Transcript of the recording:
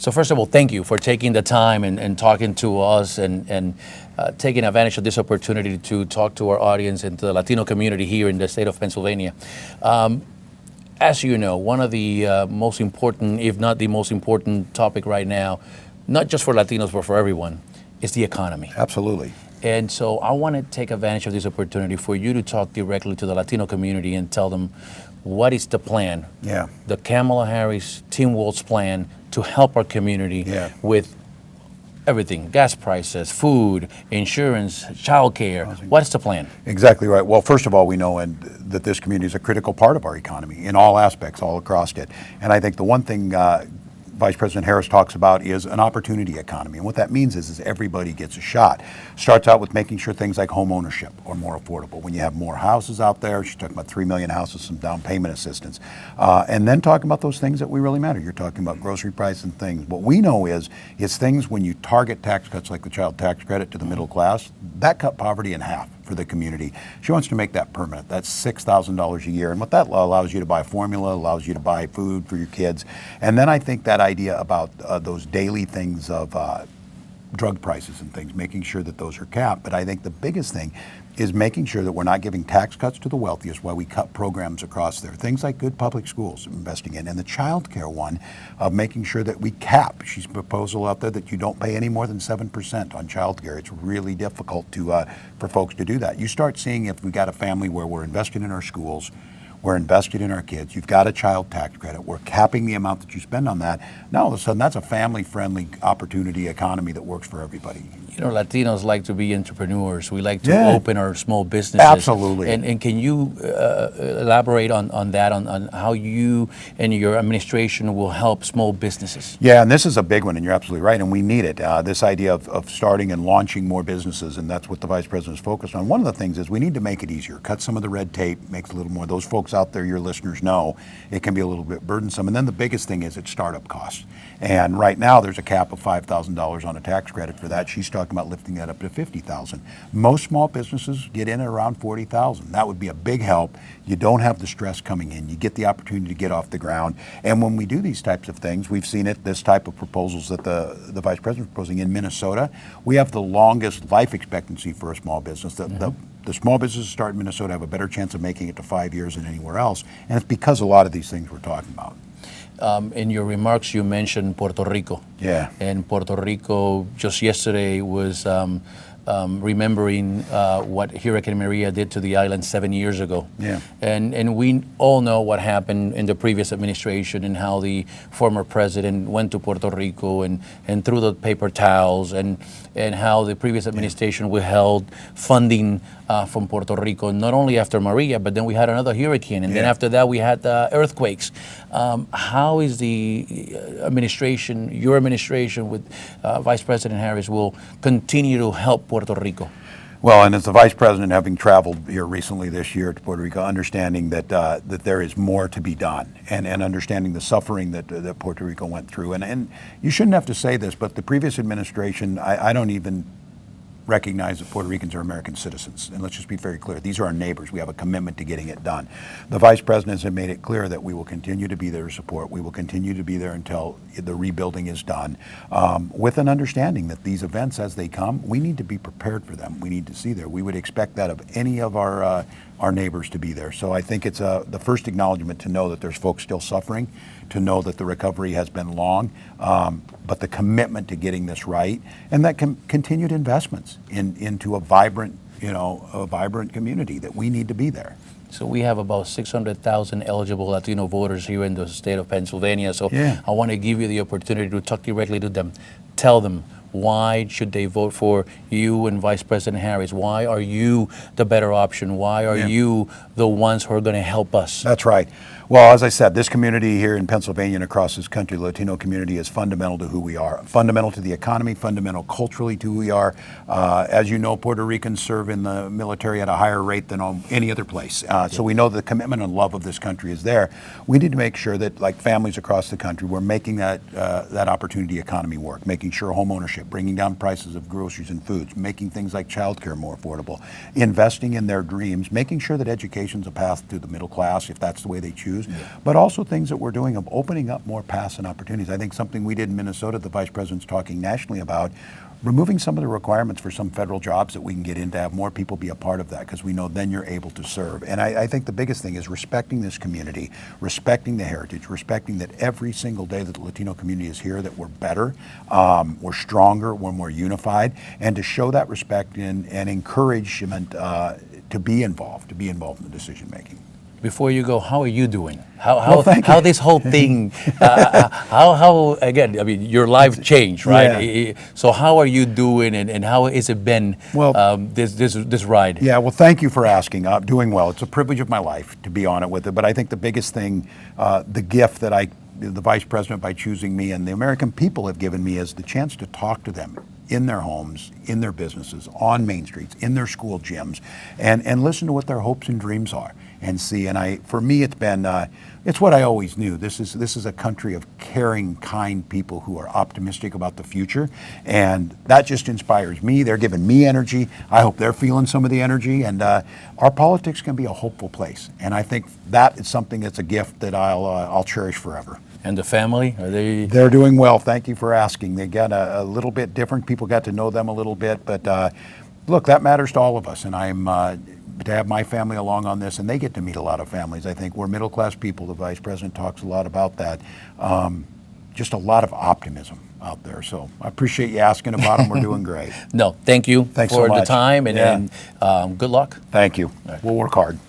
So first of all, thank you for taking the time and talking to us and taking advantage of this opportunity to talk to our audience and to the Latino community here in the state of Pennsylvania. As you know, one of the most important, if not the most important topic right now, not just for Latinos, but for everyone, is the economy. Absolutely. And so I want to take advantage of this opportunity for you to talk directly to the Latino community and tell them what is the plan, the KamalaHarris Tim Walz plan to help our community with everything, gas prices, food, insurance, childcare. What's the plan? Exactly right. Well, first of all, we know that this community is a critical part of our economy in all aspects, all across it. And I think the one thing Vice President Harris talks about is an opportunity economy. And what that means is everybody gets a shot. Starts out with making sure things like home ownership are more affordable. When you have more houses out there, she's talking about 3 million houses, some down payment assistance. And then talking about those things that we really matter. You're talking about grocery price and things. What we know is things when you target tax cuts like the child tax credit to the middle class, that cut poverty in half for the community. She wants to make that permanent. That's $6,000 a year. And what that allows you to buy formula, allows you to buy food for your kids. And then I think that idea about those daily things of drug prices and things, making sure that those are capped. But I think the biggest thing is making sure that we're not giving tax cuts to the wealthiest while we cut programs across there. Things like good public schools, investing in, and the child care one of making sure that we cap. She's a proposal out there that you don't pay any more than 7% on child care. It's really difficult to for folks to do that. You start seeing if we got a family where we're invested in our schools, we're invested in our kids, you've got a child tax credit, we're capping the amount that you spend on that. Now all of a sudden that's a family-friendly opportunity economy that works for everybody. You know, Latinos like to be entrepreneurs. We like to open our small businesses. Absolutely. And can you elaborate on that, on how you and your administration will help small businesses? Yeah, and this is a big one, and you're absolutely right, and we need it. This idea of starting and launching more businesses, and that's what the Vice President is focused on. One of the things is we need to make it easier, cut some of the red tape, make it a little more. Those folks out there, your listeners know, it can be a little bit burdensome. And then the biggest thing is it's startup costs. And right now there's a cap of $5,000 on a tax credit for that. She's talking about lifting that up to $50,000. Most small businesses get in at around $40,000. That would be a big help. You don't have the stress coming in. You get the opportunity to get off the ground. And when we do these types of things, we've seen it, this type of proposals that the Vice President is proposing in Minnesota, we have the longest life expectancy for a small business. The small businesses start in Minnesota have a better chance of making it to 5 years than anywhere else. And it's because a lot of these things we're talking about. In your remarks, you mentioned Puerto Rico. Yeah. And Puerto Rico just yesterday was remembering what Hurricane Maria did to the island 7 years ago. Yeah. And we all know what happened in the previous administration and how the former president went to Puerto Rico and threw the paper towels and how the previous administration withheld funding from Puerto Rico, not only after Maria, but then we had another hurricane, and then after that we had earthquakes. How is the administration, your administration with Vice President Harris, will continue to help Puerto Rico? Well, and as the Vice President, having traveled here recently this year to Puerto Rico, understanding that that there is more to be done, and understanding the suffering that Puerto Rico went through. And you shouldn't have to say this, but the previous administration, I don't even recognize that Puerto Ricans are American citizens. And let's just be very clear. These are our neighbors. We have a commitment to getting it done. The Vice Presidents have made it clear that we will continue to be there to support. We will continue to be there until the rebuilding is done, with an understanding that these events, as they come, we need to be prepared for them. We need to see there. We would expect that of any of our neighbors to be there. So I think it's the first acknowledgement to know that there's folks still suffering, to know that the recovery has been long, but the commitment to getting this right, and that continued investments into a vibrant community, that we need to be there. So we have about 600,000 eligible Latino voters here in the state of Pennsylvania. So I want to give you the opportunity to talk directly to them. Tell them, why should they vote for you and Vice President Harris? Why are you the better option? Why are you the ones who are going to help us? That's right. Well, as I said, this community here in Pennsylvania and across this country, the Latino community, is fundamental to who we are, fundamental to the economy, fundamental culturally to who we are. As you know, Puerto Ricans serve in the military at a higher rate than any other place. So we know the commitment and love of this country is there. We need to make sure that, like families across the country, we're making that opportunity economy work, making sure home ownership, bringing down prices of groceries and foods, making things like childcare more affordable, investing in their dreams, making sure that education's a path to the middle class, if that's the way they choose. issues, but also things that we're doing of opening up more paths and opportunities. I think something we did in Minnesota, the Vice President's talking nationally about, removing some of the requirements for some federal jobs that we can get in to have more people be a part of that, because we know then you're able to serve. And I think the biggest thing is respecting this community, respecting the heritage, respecting that every single day that the Latino community is here, that we're better, we're stronger, we're more unified, and to show that respect and encouragement to be involved in the decision making. Before you go, how are you doing? Thank you. How this whole thing, how again, I mean, your life changed, right? Yeah. So how are you doing, and how has it been, this ride? Yeah, well, thank you for asking. Doing well. It's a privilege of my life to be on it with it, but I think the biggest thing, the gift that the Vice President, by choosing me, and the American people have given me, is the chance to talk to them in their homes, in their businesses, on main streets, in their school gyms, and listen to what their hopes and dreams are, and see. And for me, it's been, it's what I always knew. This is a country of caring, kind people who are optimistic about the future, and that just inspires me. They're giving me energy. I hope they're feeling some of the energy, and our politics can be a hopeful place. And I think that is something that's a gift that I'll cherish forever. And the family, are they? They're doing well. Thank you for asking. They got a little bit different. People got to know them a little bit, but look, that matters to all of us. And I'm to have my family along on this, and they get to meet a lot of families. I think we're middle-class people. The Vice President talks a lot about that. Just a lot of optimism out there. So I appreciate you asking about them. We're doing great. No, thank you Thanks for so much. the time, and good luck. Thank you. We'll work hard.